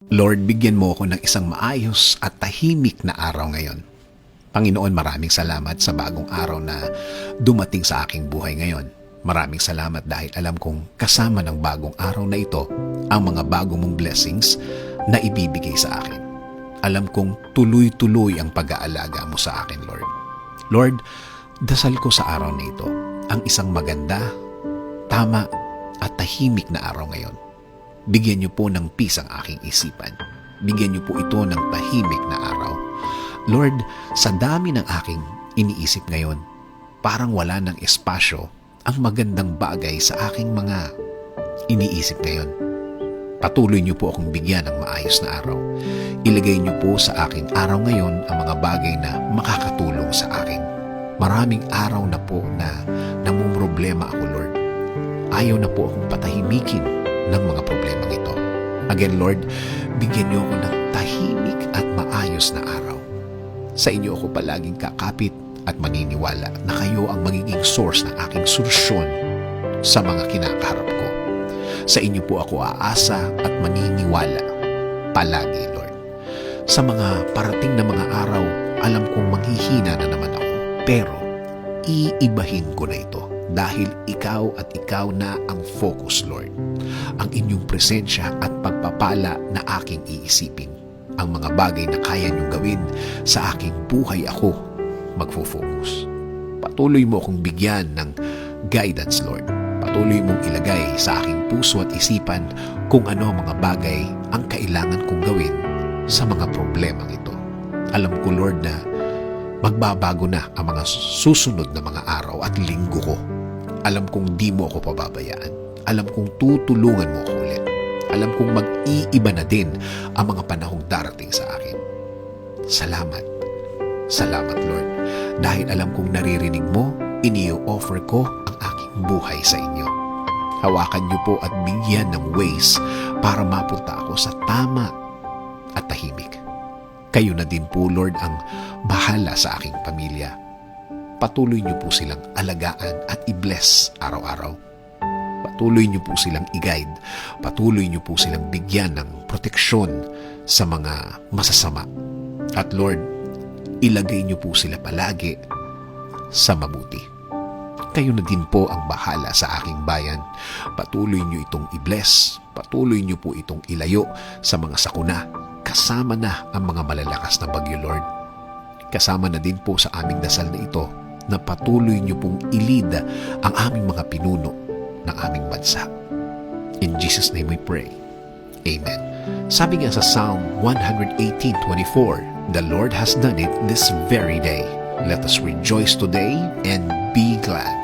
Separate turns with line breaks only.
Lord, bigyan mo ako ng isang maayos at tahimik na araw ngayon. Panginoon, maraming salamat sa bagong araw na dumating sa aking buhay ngayon. Maraming salamat dahil alam kong kasama ng bagong araw na ito ang mga bagong mong blessings na ibibigay sa akin. Alam kong tuloy-tuloy ang pag-aalaga mo sa akin, Lord. Lord, dasal ko sa araw na ito ang isang maganda, tama at tahimik na araw ngayon. Bigyan niyo po ng peace ang aking isipan. Bigyan niyo po ito ng tahimik na araw. Lord, sa dami ng aking iniisip ngayon, parang wala ng espasyo ang magandang bagay sa aking mga iniisip ngayon. Patuloy niyo po akong bigyan ng maayos na araw. Ilagay niyo po sa aking araw ngayon ang mga bagay na makakatulong sa akin. Maraming araw na po na namumroblema ako, Lord. Ayaw na po akong patahimikin ng mga problemang ito. Again, Lord, bigyan niyo ako ng tahimik at maayos na araw. Sa inyo ako palaging kakapit at maniniwala na kayo ang magiging source ng aking solusyon sa mga kinakaharap ko. Sa inyo po ako aasa at maniniwala palagi, Lord. Sa mga parating na mga araw, alam kong manghihina na naman ako. Pero, iibahin ko na ito dahil ikaw at ikaw na ang focus, Lord. Ang inyong presensya at pagpapala na aking iisipin. Ang mga bagay na kaya niyong gawin sa aking buhay ako magfo-focus. Patuloy mo akong bigyan ng guidance, Lord. Patuloy mong ilagay sa aking puso at isipan kung ano ang mga bagay ang kailangan kong gawin sa mga problemang ito. Alam ko, Lord, na magbabago na ang mga susunod na mga araw at linggo ko. Alam kong di mo ako pababayaan. Alam kong tutulungan mo ako ulit. Alam kong mag-iiba na din ang mga panahong darating sa akin. Salamat. Salamat, Lord. Dahil alam kong naririnig mo, ini-offer ko ang aking buhay sa inyo. Hawakan niyo po at bigyan ng ways para mapunta ako sa tama at tahimik. Kayo na din po, Lord, ang bahala sa aking pamilya. Patuloy niyo po silang alagaan at i-bless araw-araw. Patuloy niyo po silang i-guide. Patuloy niyo po silang bigyan ng proteksyon sa mga masasama. At Lord, ilagay niyo po sila palagi sa mabuti. Kayo na din po ang bahala sa aking bayan. Patuloy niyo itong i-bless. Patuloy niyo po itong ilayo sa mga sakuna. Kasama na ang mga malalakas na bagyo, Lord. Kasama na din po sa aming dasal na ito na patuloy niyo pong ilid ang aming mga pinuno ng aming bansa. In Jesus' name we pray. Amen. Sabi nga sa Psalm 118:24, "The Lord has done it this very day. Let us rejoice today and be glad."